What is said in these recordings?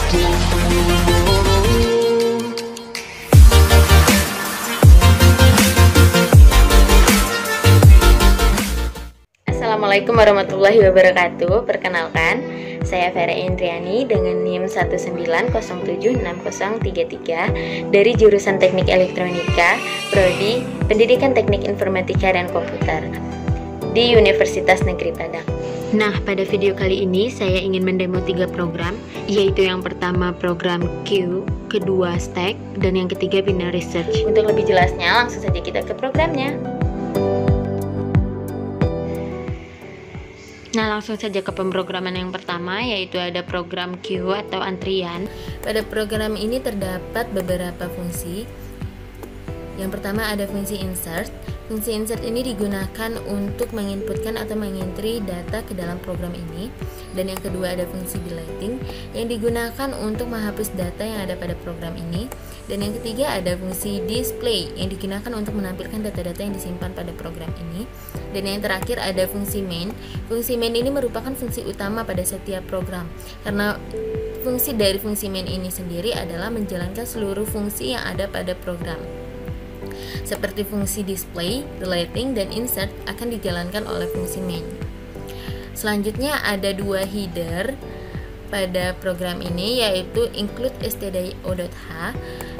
Assalamualaikum warahmatullahi wabarakatuh. Perkenalkan, saya Vera Indriani dengan NIM 190760033 dari jurusan Teknik Elektronika, Prodi Pendidikan Teknik Informatika dan Komputer di Universitas Negeri Padang. Nah, pada video kali ini saya ingin mendemo 3 program, yaitu yang pertama program Q, kedua Stack, dan yang ketiga Binary Search. Untuk lebih jelasnya, langsung saja kita ke programnya. Nah, langsung saja ke pemrograman yang pertama, yaitu ada program Q atau antrian. Pada program ini terdapat beberapa fungsi. Yang pertama ada fungsi insert. Fungsi insert ini digunakan untuk menginputkan atau mengentry data ke dalam program ini. Dan yang kedua ada fungsi deleting yang digunakan untuk menghapus data yang ada pada program ini. Dan yang ketiga ada fungsi display yang digunakan untuk menampilkan data-data yang disimpan pada program ini. Dan yang terakhir ada fungsi main. Fungsi main ini merupakan fungsi utama pada setiap program, karena fungsi dari fungsi main ini sendiri adalah menjalankan seluruh fungsi yang ada pada program. Seperti fungsi display, deleting, dan insert akan dijalankan oleh fungsi main. Selanjutnya ada 2 header pada program ini, yaitu include stdio.h.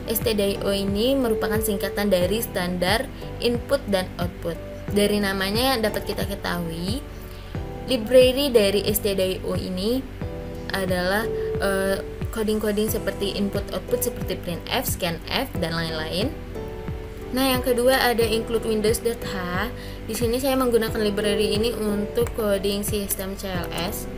stdio ini merupakan singkatan dari standar input dan output. Dari namanya dapat kita ketahui, library dari stdio ini adalah coding-coding seperti input-output seperti printf, scanf, dan lain-lain. Nah, yang kedua ada include windows.h. Di sini saya menggunakan library ini untuk coding sistem CLS.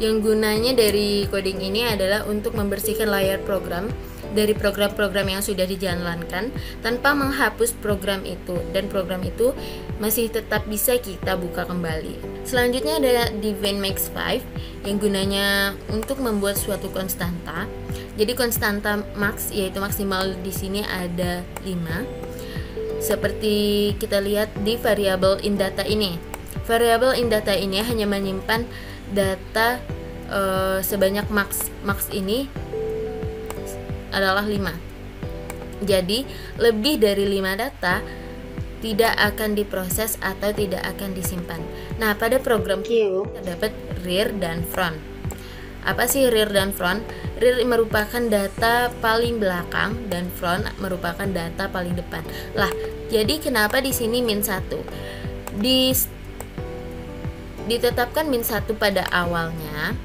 Yang gunanya dari coding ini adalah untuk membersihkan layar program dari program-program yang sudah dijalankan tanpa menghapus program itu, dan program itu masih tetap bisa kita buka kembali. Selanjutnya ada divine max 5 yang gunanya untuk membuat suatu konstanta. Jadi konstanta max yaitu maksimal di sini ada 5. Seperti kita lihat di variable in data ini. Variable in data ini hanya menyimpan data sebanyak max ini adalah 5. Jadi lebih dari 5 data tidak akan diproses atau tidak akan disimpan. Nah, pada program Q terdapat rear dan front. Apa sih rear dan front? Rear merupakan data paling belakang dan front merupakan data paling depan. Lah, jadi kenapa di sini min 1? Ditetapkan min 1 pada awalnya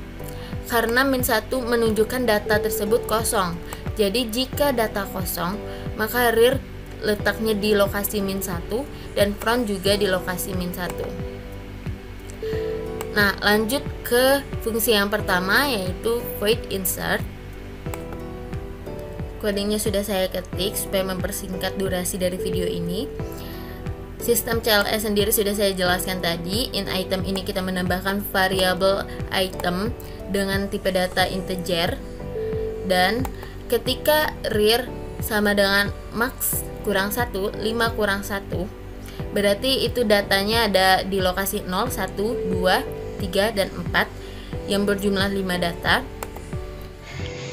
karena min 1 menunjukkan data tersebut kosong. Jadi jika data kosong, maka rear letaknya di lokasi min 1 dan front juga di lokasi min 1. Nah, lanjut ke fungsi yang pertama, yaitu void insert. Codingnya sudah saya ketik supaya mempersingkat durasi dari video ini. Sistem CLS sendiri sudah saya jelaskan tadi. In item ini kita menambahkan variabel item dengan tipe data integer, dan ketika rear sama dengan max kurang 1, 5 kurang 1, berarti itu datanya ada di lokasi 0, 1, 2, 3, dan 4 yang berjumlah 5 data.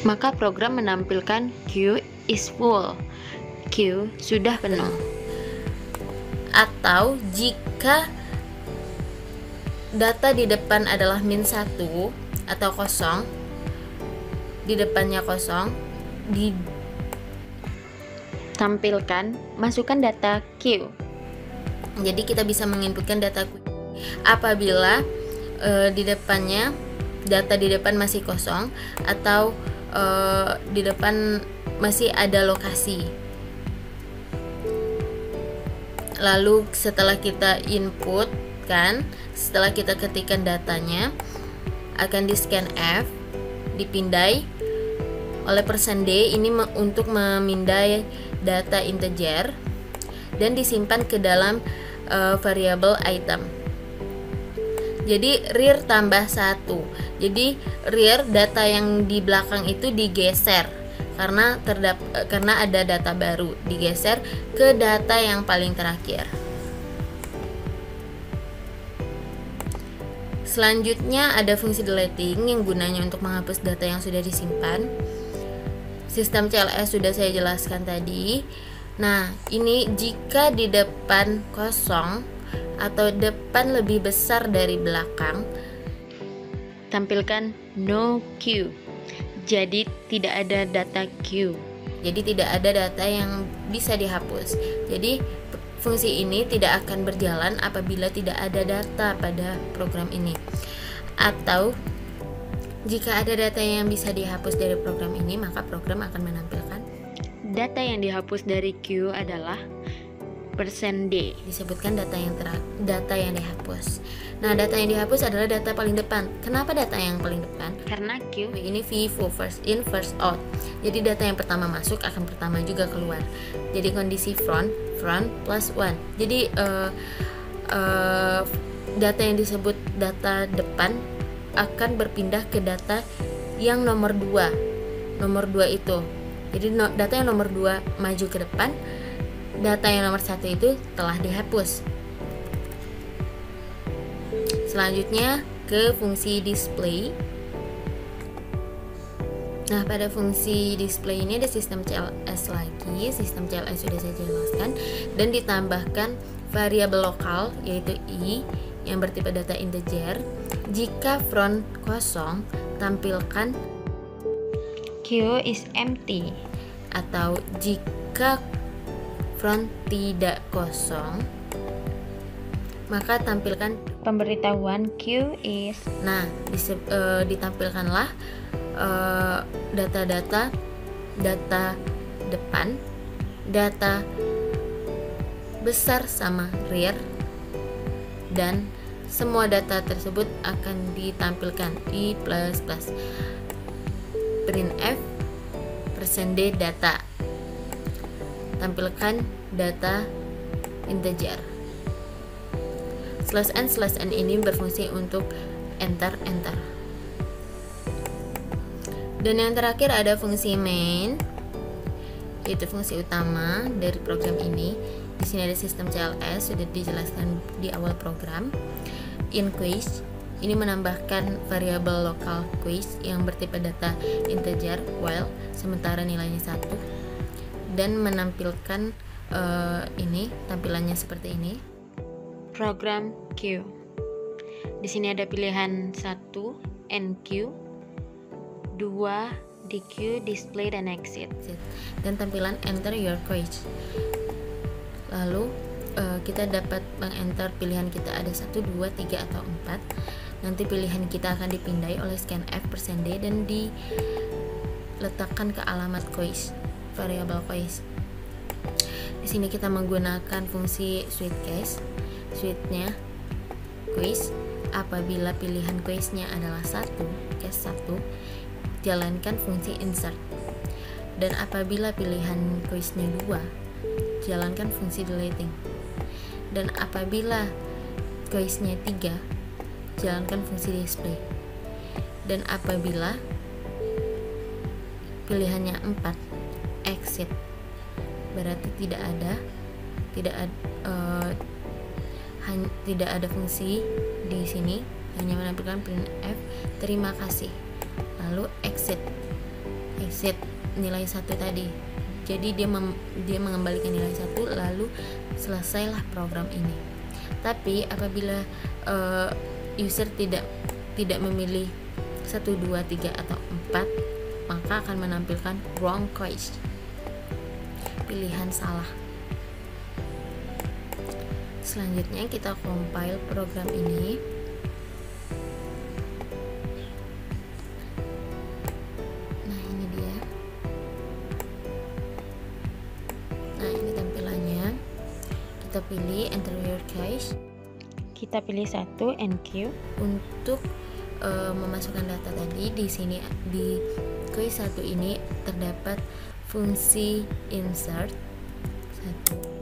Maka program menampilkan Q is full, Q sudah penuh. Atau jika data di depan adalah min 1 atau kosong, di depannya kosong, ditampilkan masukkan data Q. Jadi kita bisa menginputkan data Q apabila di depannya data di depan masih kosong atau di depan masih ada lokasi. Lalu setelah kita input kan, setelah kita ketikkan datanya, akan di scan F, dipindai oleh %d ini untuk memindai data integer dan disimpan ke dalam variabel item. Jadi rear tambah 1. Jadi rear data yang di belakang itu digeser karena ada data baru, digeser ke data yang paling terakhir. Selanjutnya ada fungsi deleting yang gunanya untuk menghapus data yang sudah disimpan. Sistem CLS sudah saya jelaskan tadi. Nah, ini jika di depan kosong atau depan lebih besar dari belakang, tampilkan no queue. Jadi tidak ada data queue. Jadi tidak ada data yang bisa dihapus. Jadi fungsi ini tidak akan berjalan apabila tidak ada data pada program ini. Atau jika ada data yang bisa dihapus dari program ini, maka program akan menampilkan data yang dihapus dari queue adalah %D. Disebutkan data yang dihapus. Nah, data yang dihapus adalah data paling depan. Kenapa data yang paling depan? Karena queue ini FIFO, first in first out. Jadi data yang pertama masuk akan pertama juga keluar. Jadi kondisi front plus 1. Jadi data yang disebut data depan akan berpindah ke data yang nomor 2. Nomor 2 itu. Jadi data yang nomor 2 maju ke depan, data yang nomor 1 itu telah dihapus. Selanjutnya ke fungsi display. Nah, pada fungsi display ini ada sistem CLS lagi. Sistem CLS sudah saya jelaskan, dan ditambahkan variabel lokal yaitu i yang bertipe data integer. Jika front kosong, tampilkan queue is empty. Atau jika front tidak kosong, maka tampilkan pemberitahuan queue is. Nah, ditampilkanlah data depan, data besar sama rear, dan semua data tersebut akan ditampilkan i++. Printf %D data. Tampilkan data integer. /n ini berfungsi untuk enter. Dan yang terakhir ada fungsi main, yaitu fungsi utama dari program ini. Di sini ada sistem CLS sudah dijelaskan di awal program. In quiz ini menambahkan variabel lokal quiz yang bertipe data integer while sementara nilainya 1, dan menampilkan ini tampilannya seperti ini. Program queue. Di sini ada pilihan 1 NQ, 2 DQ, display, dan exit, dan tampilan enter your quiz. Lalu kita dapat meng-enter pilihan kita ada 1, 2, 3, atau 4. Nanti pilihan kita akan dipindai oleh scanf %D dan diletakkan ke alamat quiz, variabel quiz. Di sini kita menggunakan fungsi switch case. Switch-nya quiz. Apabila pilihan quiznya adalah 1, case 1, jalankan fungsi insert. Dan apabila pilihan quiznya 2, jalankan fungsi deleting. Dan apabila quiznya 3, jalankan fungsi display. Dan apabila pilihannya 4, exit. Berarti tidak ada fungsi di sini, hanya menampilkan printf terima kasih. Lalu exit nilai 1 tadi. Jadi dia mengembalikan nilai 1, lalu selesailah program ini. Tapi apabila user tidak memilih 1, 2, 3, atau 4, maka akan menampilkan wrong quiz, pilihan salah. Selanjutnya kita compile program ini. Nah, ini dia. Nah, ini tampilannya. Kita pilih enter your quiz. Kita pilih 1 NQ untuk memasukkan data tadi. Di sini di quiz 1 ini terdapat fungsi insert 1.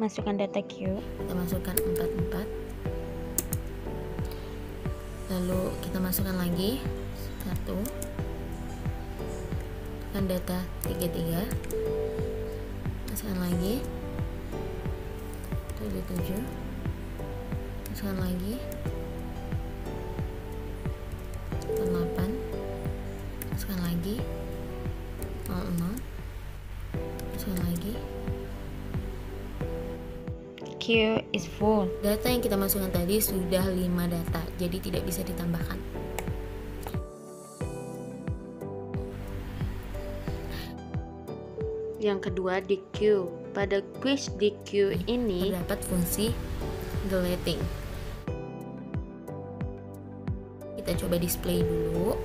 Masukkan data Q. Kita masukkan 44. Lalu kita masukkan lagi 1. Masukkan data 33. Masukkan lagi 77. masukkan lagi 8, masukkan lagi 00, masukkan lagi. Queue is full. Data yang kita masukkan tadi sudah 5 data, jadi tidak bisa ditambahkan. Yang kedua, DQ. Pada quiz DQ ini terdapat fungsi deleting. Kita coba display dulu.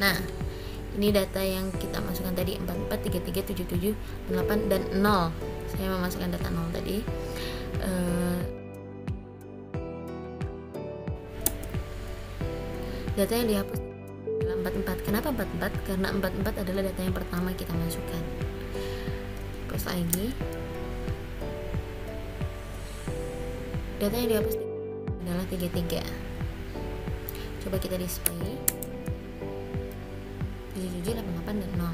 Nah, ini data yang kita masukkan tadi 44, 33, 77, 8 dan 0. Saya memasukkan data 0 tadi. Data yang dihapus adalah 44. Kenapa 44? Karena 44 adalah data yang pertama kita masukkan. Terus lagi. Data yang dihapus adalah 33. Coba kita display 77, 88 dan 0.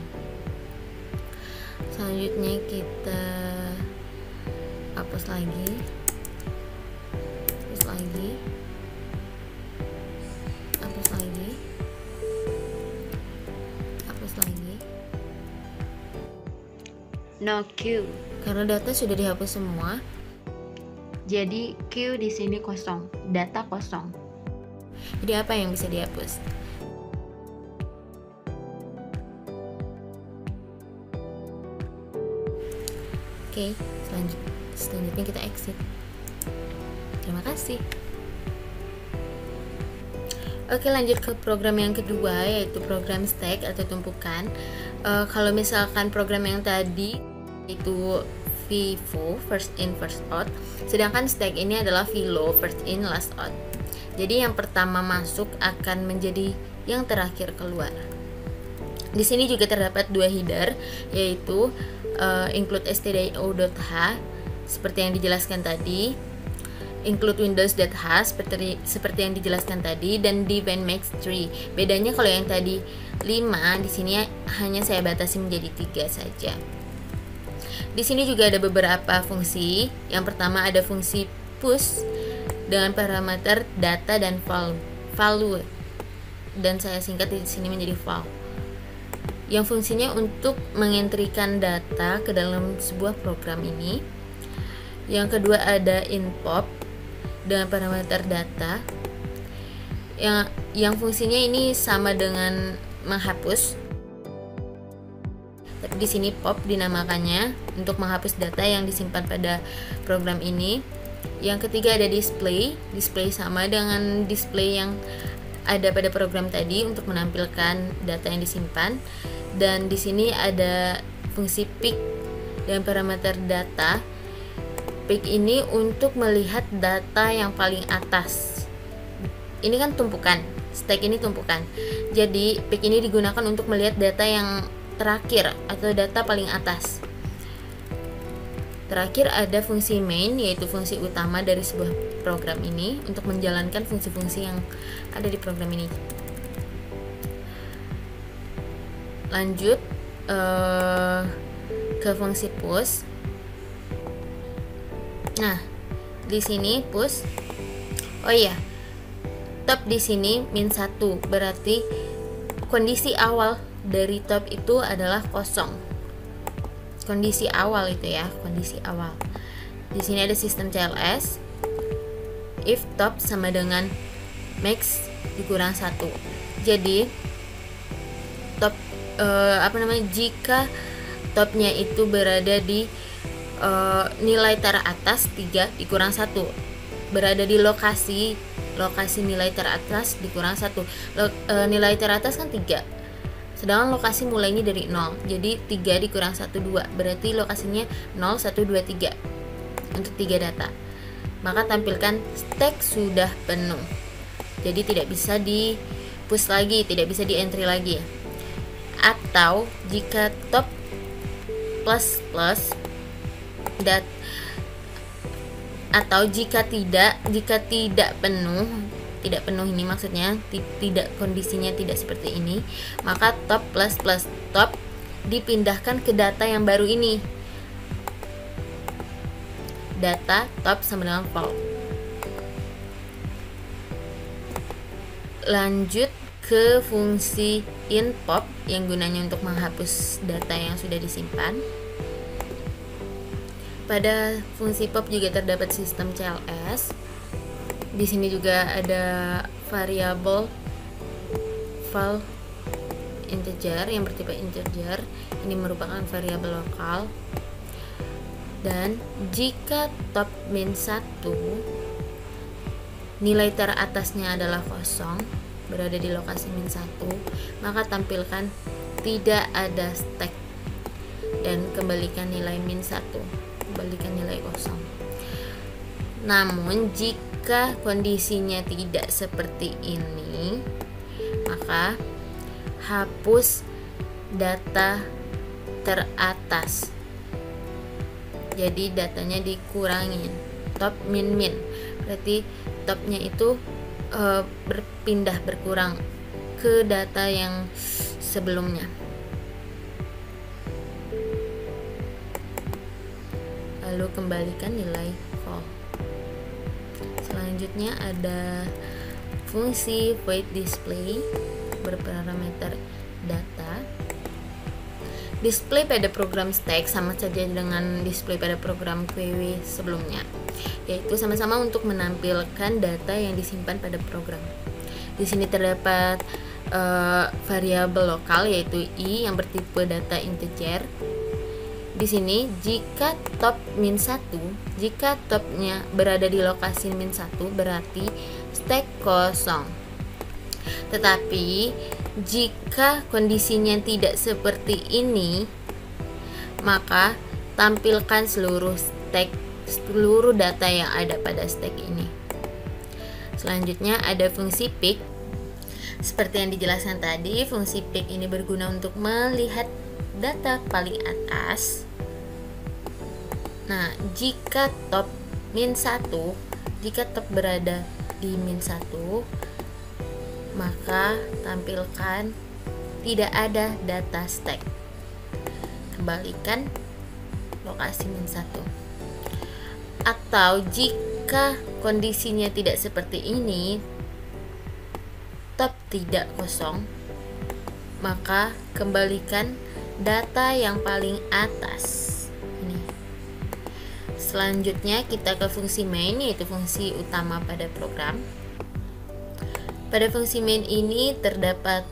Selanjutnya kita hapus lagi, hapus lagi, hapus lagi, hapus lagi. no queue. Karena data sudah dihapus semua, Jadi queue di sini kosong, data kosong. jadi apa yang bisa dihapus? Oke, selanjutnya kita exit. Terima kasih. Oke, lanjut ke program yang kedua, yaitu program stack atau tumpukan. Kalau misalkan program yang tadi itu FIFO, first in first out, sedangkan stack ini adalah FILO, first in last out. Jadi yang pertama masuk akan menjadi yang terakhir keluar. Di sini juga terdapat dua header, yaitu include stdio.h seperti yang dijelaskan tadi, include windows.h seperti yang dijelaskan tadi, dan div and max 3. Bedanya kalau yang tadi 5, di sini hanya saya batasi menjadi 3 saja. Di sini juga ada beberapa fungsi. Yang pertama ada fungsi push dengan parameter data dan value, dan saya singkat di sini menjadi val, yang fungsinya untuk mengentrikan data ke dalam sebuah program ini. Yang kedua ada inpop dengan parameter data, yang fungsinya ini sama dengan menghapus. Tapi di sini pop dinamakannya untuk menghapus data yang disimpan pada program ini. Yang ketiga ada display sama dengan display yang ada pada program tadi untuk menampilkan data yang disimpan. Dan di sini ada fungsi pick dan parameter data. Pick ini untuk melihat data yang paling atas. Ini kan tumpukan, stack ini tumpukan. Jadi pick ini digunakan untuk melihat data yang terakhir atau data paling atas. Terakhir ada fungsi main, yaitu fungsi utama dari sebuah program ini untuk menjalankan fungsi-fungsi yang ada di program ini. Lanjut ke fungsi push. Nah, di sini push. Oh iya, top di sini -1, berarti kondisi awal dari top itu adalah kosong. Kondisi awal itu ya, kondisi awal. Di sini ada sistem CLS. If top sama dengan max dikurang 1. Jadi top jika topnya itu berada di nilai teratas 3 dikurang 1, berada di lokasi nilai teratas dikurang 1. Nilai teratas kan 3, sedangkan lokasi mulainya dari 0, jadi 3 dikurang 1, 2, berarti lokasinya 0, 1, 2, 3 untuk 3 data. Maka tampilkan stack sudah penuh, jadi tidak bisa di push lagi, tidak bisa di entry lagi. Atau jika top plus atau jika tidak penuh ini maksudnya tidak, kondisinya tidak seperti ini, maka top plus top dipindahkan ke data yang baru ini. data top sama dengan fall. Lanjut ke fungsi inpop yang gunanya untuk menghapus data yang sudah disimpan. Pada fungsi pop juga terdapat sistem CLS. Di sini juga ada variabel val integer yang bertipe integer. Ini merupakan variabel lokal. Dan jika top min 1 nilai teratasnya adalah kosong, berada di lokasi min 1, maka tampilkan tidak ada stack dan kembalikan nilai min 1, kembalikan nilai kosong. Namun jika kondisinya tidak seperti ini, maka hapus data teratas. Jadi datanya dikurangin, top min min, berarti topnya itu berkurang ke data yang sebelumnya. Lalu kembalikan nilai fall. Selanjutnya ada fungsi void display berparameter data. Display pada program stack sama saja dengan display pada program query sebelumnya, yaitu sama-sama untuk menampilkan data yang disimpan pada program. Di sini terdapat variabel lokal yaitu i yang bertipe data integer. Di sini jika top min 1, jika topnya berada di lokasi min 1 berarti stack kosong. Tetapi jika kondisinya tidak seperti ini, maka tampilkan seluruh data yang ada pada stack ini. Selanjutnya ada fungsi pick. Seperti yang dijelaskan tadi, fungsi pick ini berguna untuk melihat data paling atas. Nah, jika top min 1, jika top berada di min 1, maka tampilkan tidak ada data stack. Kembalikan lokasi min 1. Atau jika kondisinya tidak seperti ini, top tidak kosong, maka kembalikan data yang paling atas. Ini. Selanjutnya kita ke fungsi main, yaitu fungsi utama pada program. Pada fungsi main ini terdapat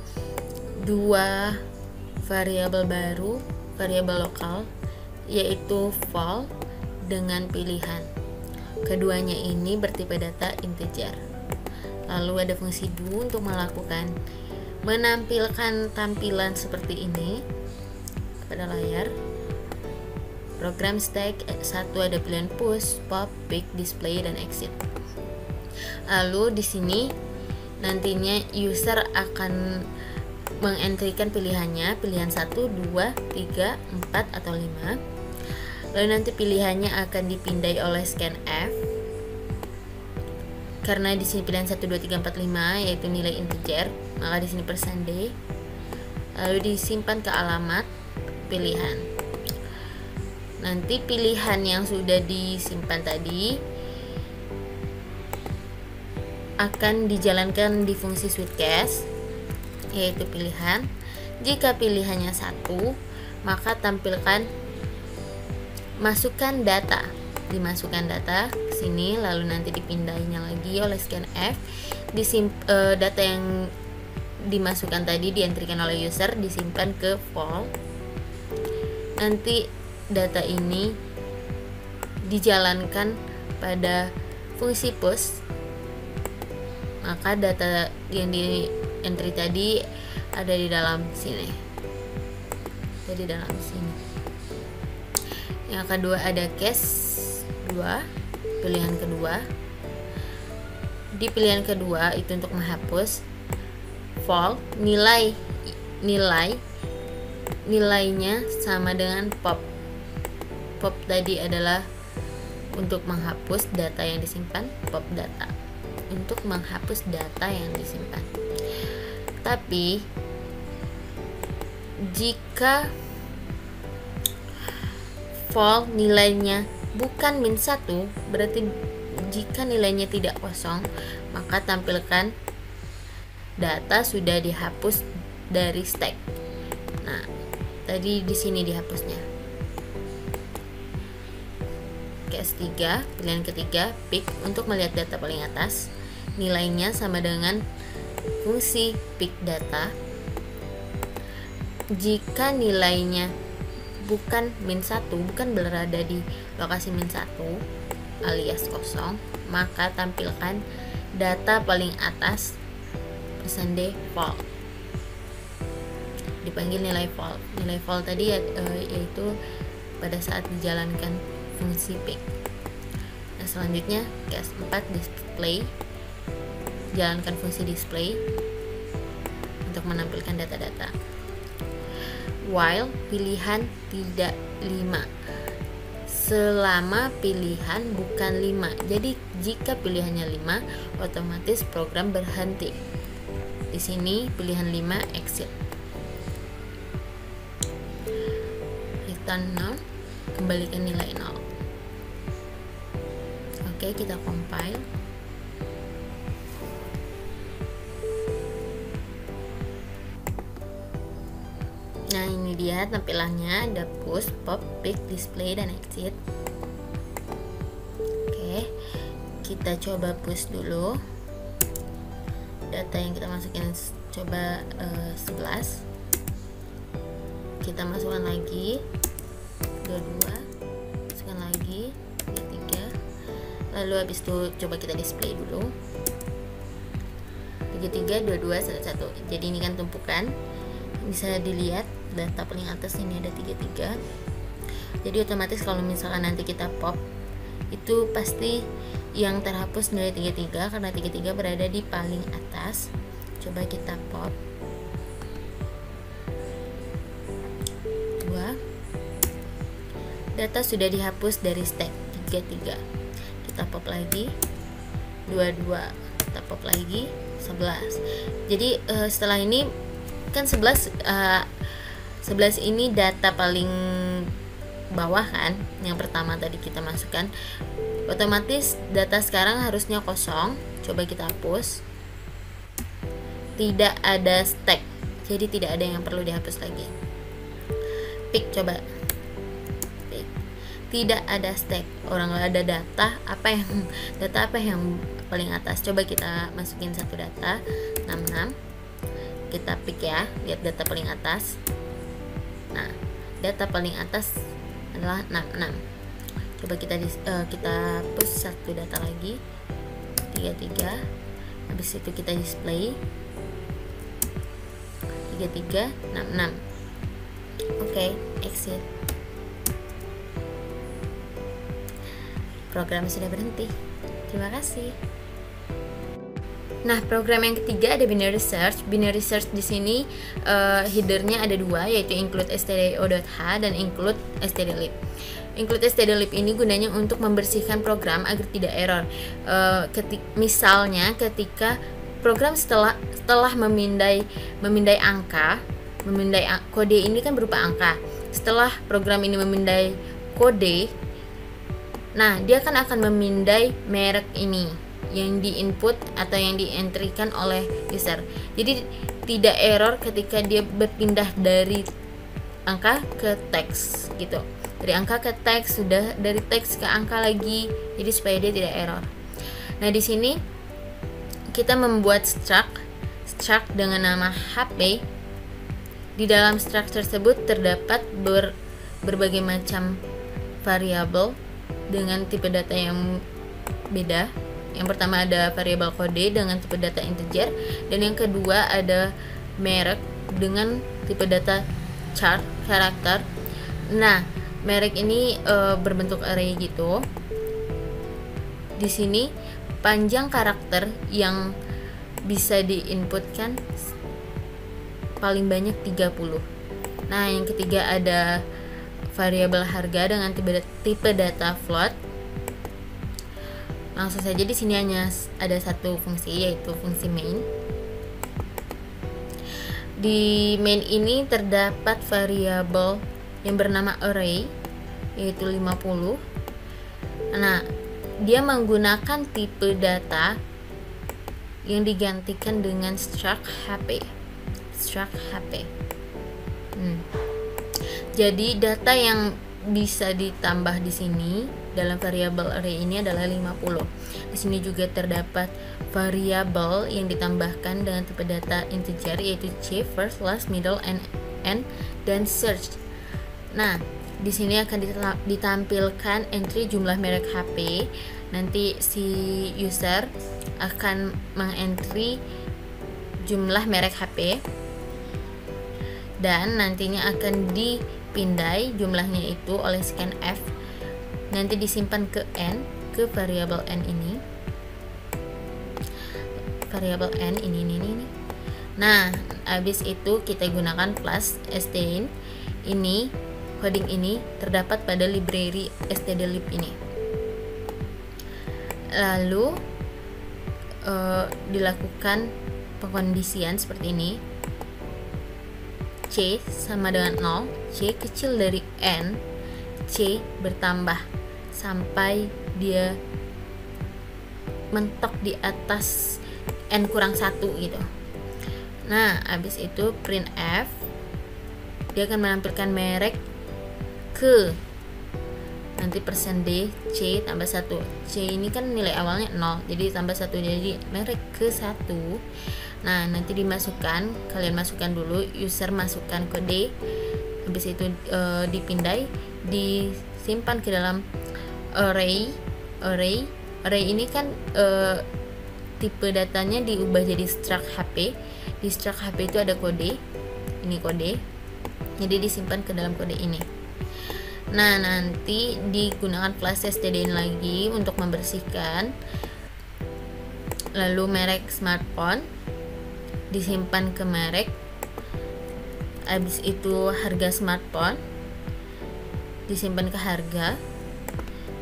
dua variabel baru, variabel lokal, yaitu val dengan pilihan. Keduanya ini bertipe data integer. Lalu ada fungsi do untuk menampilkan tampilan seperti ini pada layar. Program stack 1 ada pilihan push, pop, pick, display, dan exit. Lalu di sini nantinya user akan mengentrikan pilihannya, pilihan 1, 2, 3, 4, atau 5. Lalu nanti pilihannya akan dipindai oleh scanf. Karena di sini pilihan 1, 2, 3, 4, 5 yaitu nilai integer, maka di sini %. Lalu disimpan ke alamat pilihan. Nanti pilihan yang sudah disimpan tadi akan dijalankan di fungsi switchcase, yaitu pilihan. Jika pilihannya 1, maka tampilkan masukkan data. Dimasukkan data ke sini, lalu nanti dipindainya lagi oleh scanf. Data yang dimasukkan tadi dientrikan oleh user disimpan ke val. Nanti data ini dijalankan pada fungsi push, maka data yang di entry tadi ada di dalam sini. Jadi dalam sini. Yang kedua ada case 2, pilihan kedua. Di pilihan kedua itu untuk menghapus val, nilainya sama dengan pop. Pop tadi adalah untuk menghapus data yang disimpan, pop data untuk menghapus data yang disimpan. Tapi jika val nilainya bukan min 1, berarti jika nilainya tidak kosong, maka tampilkan data sudah dihapus dari stack. Nah, tadi di sini dihapusnya. Case 3, pilihan ketiga, pick untuk melihat data paling atas. Nilainya sama dengan fungsi pick data. Jika nilainya bukan min 1, bukan berada di lokasi min 1 alias kosong, maka tampilkan data paling atas pesan default, dipanggil nilai fault. Nilai fault tadi yaitu pada saat dijalankan fungsi pick. Nah, selanjutnya case 4, display. Jalankan fungsi display untuk menampilkan data-data. While pilihan tidak 5, selama pilihan bukan 5. Jadi jika pilihannya 5, otomatis program berhenti. Di sini pilihan 5 exit. Return 0, kembalikan nilai 0. Oke, kita compile. Nah, ini dia tampilannya, ada push, pop, pick, display, dan exit. Oke, kita coba push dulu. Data yang kita masukin coba 11. Kita masukkan lagi 22, masukkan lagi 33. Lalu habis itu coba kita display dulu. 33, 22, 11. Jadi ini kan tumpukan. Bisa dilihat data paling atas ini ada 33. Jadi otomatis kalau misalkan nanti kita pop, itu pasti yang terhapus nilai 33 karena 33 berada di paling atas. Coba kita pop 2. Data sudah dihapus dari stack 33. Kita pop lagi 22. Kita pop lagi 11. Jadi setelah ini kan 11 ini data paling bawah kan, yang pertama tadi kita masukkan. Otomatis data sekarang harusnya kosong. Coba kita hapus. Tidak ada stack, jadi tidak ada yang perlu dihapus lagi. Pick, coba pick. Tidak ada stack, orang nggak ada data apa yang paling atas. Coba kita masukin satu data 66. Kita pick ya, lihat data paling atas. Nah, data paling atas adalah 66. Coba kita push satu data lagi 33. Habis itu kita display 33, 66. Oke, exit. Program sudah berhenti. Terima kasih. Nah, program yang ketiga ada binary search. Binary search di sini headernya ada dua, yaitu include stdio.h dan include stdlib. Include stdlib ini gunanya untuk membersihkan program agar tidak error. Misalnya ketika program setelah memindai angka, kode ini kan berupa angka. Setelah program ini memindai kode, nah dia akan memindai merek ini yang di-input atau yang di-entrykan oleh user. Jadi tidak error ketika dia berpindah dari angka ke teks gitu. Dari angka ke teks, sudah dari teks ke angka lagi. Jadi supaya dia tidak error. Nah, di sini kita membuat struct dengan nama HP. Di dalam struct tersebut terdapat berbagai macam variabel dengan tipe data yang beda. Yang pertama ada variabel kode dengan tipe data integer, dan yang kedua ada merek dengan tipe data chart karakter. Nah, merek ini berbentuk array gitu. Di sini panjang karakter yang bisa diinputkan paling banyak 30. Nah, yang ketiga ada variabel harga dengan tipe data float. Langsung saja di sini hanya ada satu fungsi, yaitu fungsi main. Di main ini terdapat variabel yang bernama array, yaitu 50. Nah, dia menggunakan tipe data yang digantikan dengan struct HP. Jadi data yang bisa ditambah di sini dalam variabel array ini adalah 50. Di sini juga terdapat variabel yang ditambahkan dengan tipe data integer, yaitu c, first, last, middle, and end, dan search. Nah, di sini akan ditampilkan entry jumlah merek HP. Nanti si user akan mengentry jumlah merek HP dan nantinya akan dipindai jumlahnya itu oleh scanf. Nanti disimpan ke n, ke variabel n ini. Variabel n ini. Nah, habis itu kita gunakan plus stdin. Ini coding ini terdapat pada library stdlib ini. Lalu dilakukan pengkondisian seperti ini. C sama dengan 0, C kecil dari N, C bertambah sampai dia mentok di atas N kurang 1 gitu. Nah, habis itu printf, dia akan menampilkan merek ke, nanti %d C tambah 1. C ini kan nilai awalnya 0, jadi tambah 1, jadi merek ke 1. Nah, nanti dimasukkan, kalian masukkan dulu, user masukkan kode, habis itu dipindai, disimpan ke dalam array ini kan tipe datanya diubah jadi struct HP. Di struct HP itu ada kode, ini kode, jadi disimpan ke dalam kode ini. Nah, nanti digunakan flash stdin lagi untuk membersihkan. Lalu merek smartphone disimpan ke merek. Habis itu harga smartphone disimpan ke harga.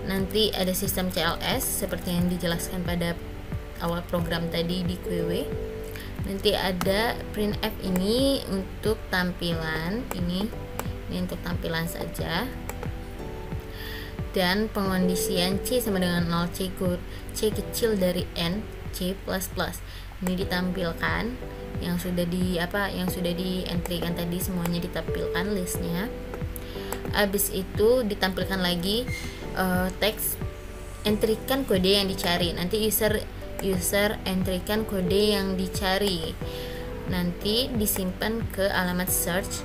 Nanti ada sistem CLS seperti yang dijelaskan pada awal program tadi di QW. Nanti ada printf ini untuk tampilan, ini untuk tampilan saja. Dan pengkondisian C sama dengan 0, C kecil dari N, C++. Ini ditampilkan yang sudah di-entrykan tadi, semuanya ditampilkan listnya. Habis itu ditampilkan lagi teks, entrykan kode yang dicari. Nanti user entrykan kode yang dicari. Nanti disimpan ke alamat search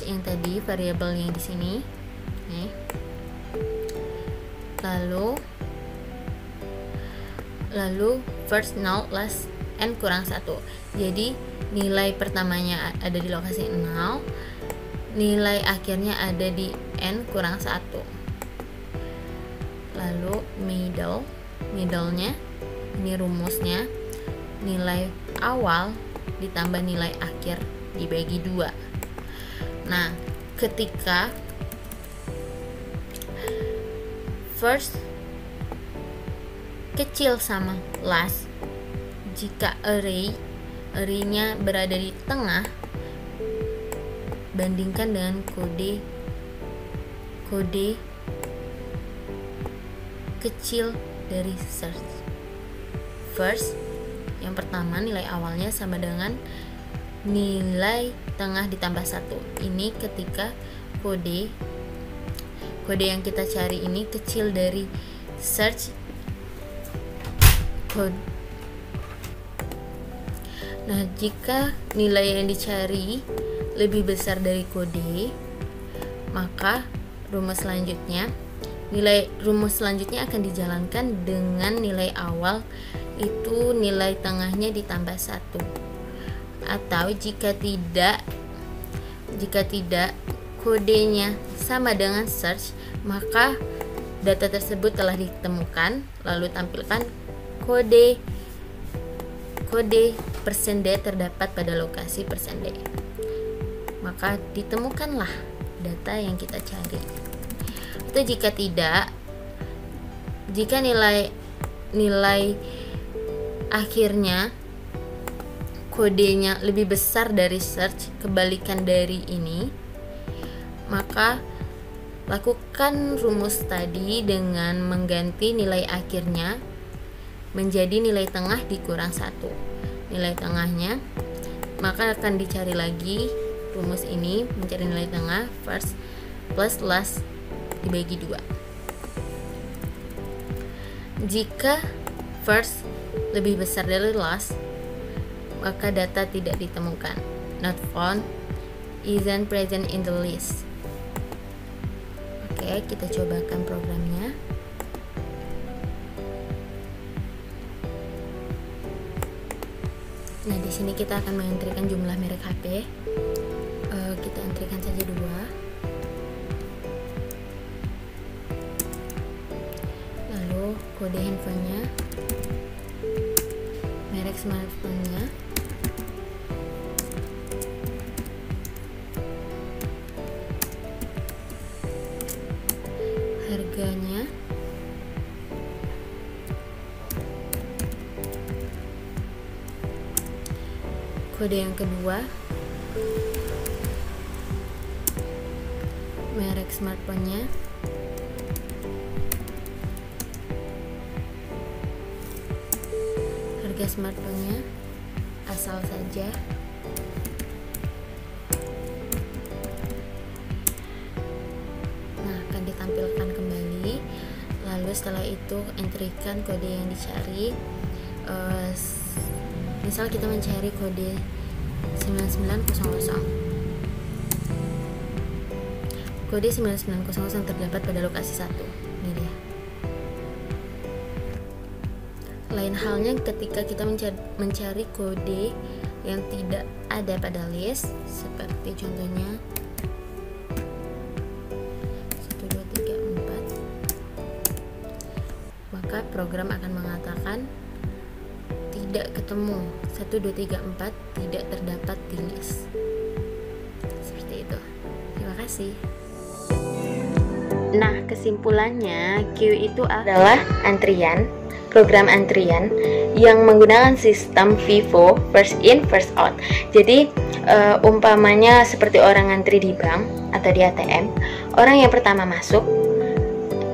yang tadi, variabel yang di sini. Nih. Lalu first, null, last, n kurang 1. Jadi nilai pertamanya ada di lokasi 0, nilai akhirnya ada di n kurang 1. Lalu middle-nya, ini rumusnya, nilai awal ditambah nilai akhir dibagi 2. Nah, ketika first kecil sama last, jika array-nya berada di tengah, bandingkan dengan kode kecil dari search. First, yang pertama nilai awalnya sama dengan nilai tengah ditambah 1. Ini ketika kode yang kita cari ini kecil dari search code. Nah, jika nilai yang dicari lebih besar dari kode, maka rumus selanjutnya akan dijalankan dengan nilai awal itu nilai tengahnya ditambah 1. Atau jika tidak kodenya sama dengan search, maka data tersebut telah ditemukan, lalu tampilkan kode %d terdapat pada lokasi %d. Maka ditemukanlah data yang kita cari. Atau jika tidak, jika nilai akhirnya kodenya lebih besar dari search, kebalikan dari ini, maka Lakukan rumus tadi dengan mengganti nilai akhirnya menjadi nilai tengah dikurang 1. Nilai tengahnya, maka akan dicari lagi rumus ini, mencari nilai tengah first plus last dibagi 2. Jika first lebih besar dari last, maka data tidak ditemukan. Not found, isn't present in the list. Oke, kita cobakan programnya. Nah, di sini kita akan mengentrikan jumlah merek HP. Kita entrikan saja 2. Lalu kode handphonenya, merek smartphone-nya, harganya, kode yang kedua, merek smartphone-nya, harga smartphone-nya, asal saja, nah akan ditampilkan kembali. Lalu setelah itu entrikan kode yang dicari. Misal kita mencari kode 9900. Kode 9900 terdapat pada lokasi 1. Ini dia. Lain halnya ketika kita mencari kode yang tidak ada pada list, seperti contohnya 1, 2, 3, 4, maka program akan mengatakan tidak ketemu, 1, 2, 3, 4 tidak terdapat di list. Seperti itu. Terima kasih. Nah, kesimpulannya queue itu adalah antrian, program antrian yang menggunakan sistem FIFO, first in first out. Jadi umpamanya seperti orang antri di bank atau di ATM, orang yang pertama masuk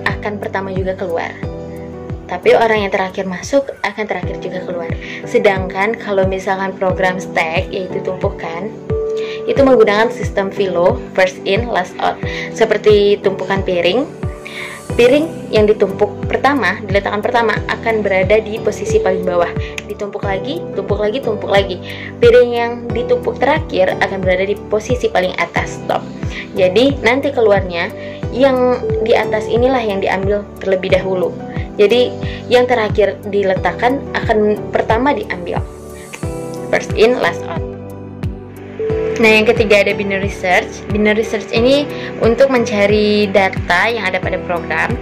akan pertama juga keluar, tapi orang yang terakhir masuk akan terakhir juga keluar. Sedangkan kalau misalkan program stack, yaitu tumpukan, itu menggunakan sistem FILO, first in last out. Seperti tumpukan piring yang ditumpuk pertama, diletakkan pertama, akan berada di posisi paling bawah. Ditumpuk lagi, tumpuk lagi, tumpuk lagi. Piring yang ditumpuk terakhir akan berada di posisi paling atas, top. Jadi nanti keluarnya yang di atas inilah yang diambil terlebih dahulu. Jadi yang terakhir diletakkan akan pertama diambil. First in, last out. Nah, yang ketiga ada binary search. Binary search ini untuk mencari data yang ada pada program.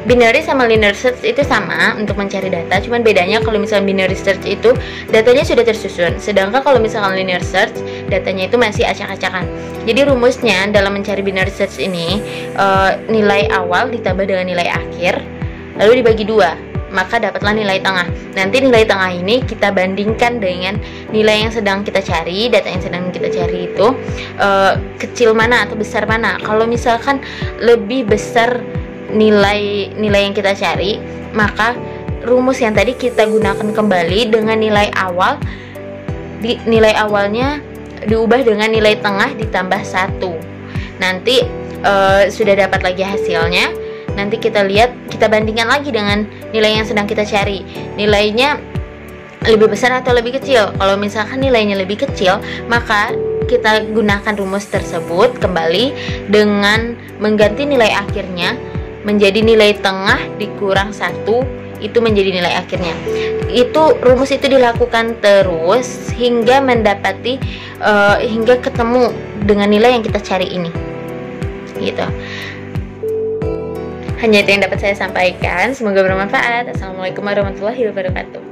Binary sama linear search itu sama untuk mencari data, cuman bedanya kalau misalnya binary search itu datanya sudah tersusun, sedangkan kalau misalkan linear search datanya itu masih acak-acakan. Jadi rumusnya dalam mencari binary search ini, nilai awal ditambah dengan nilai akhir lalu dibagi 2, maka dapatlah nilai tengah. Nanti nilai tengah ini kita bandingkan dengan nilai yang sedang kita cari, data yang sedang kita cari itu kecil mana atau besar mana. Kalau misalkan lebih besar nilai yang kita cari, maka rumus yang tadi kita gunakan kembali dengan nilai awal. Nilai awalnya diubah dengan nilai tengah ditambah 1. Nanti sudah dapat lagi hasilnya. Nanti kita lihat, kita bandingkan lagi dengan nilai yang sedang kita cari. Nilainya lebih besar atau lebih kecil. Kalau misalkan nilainya lebih kecil, maka kita gunakan rumus tersebut kembali dengan mengganti nilai akhirnya menjadi nilai tengah dikurang 1, itu menjadi nilai akhirnya. Itu rumus itu dilakukan terus hingga mendapati hingga ketemu dengan nilai yang kita cari ini. Gitu. Hanya itu yang dapat saya sampaikan. Semoga bermanfaat. Assalamualaikum warahmatullahi wabarakatuh.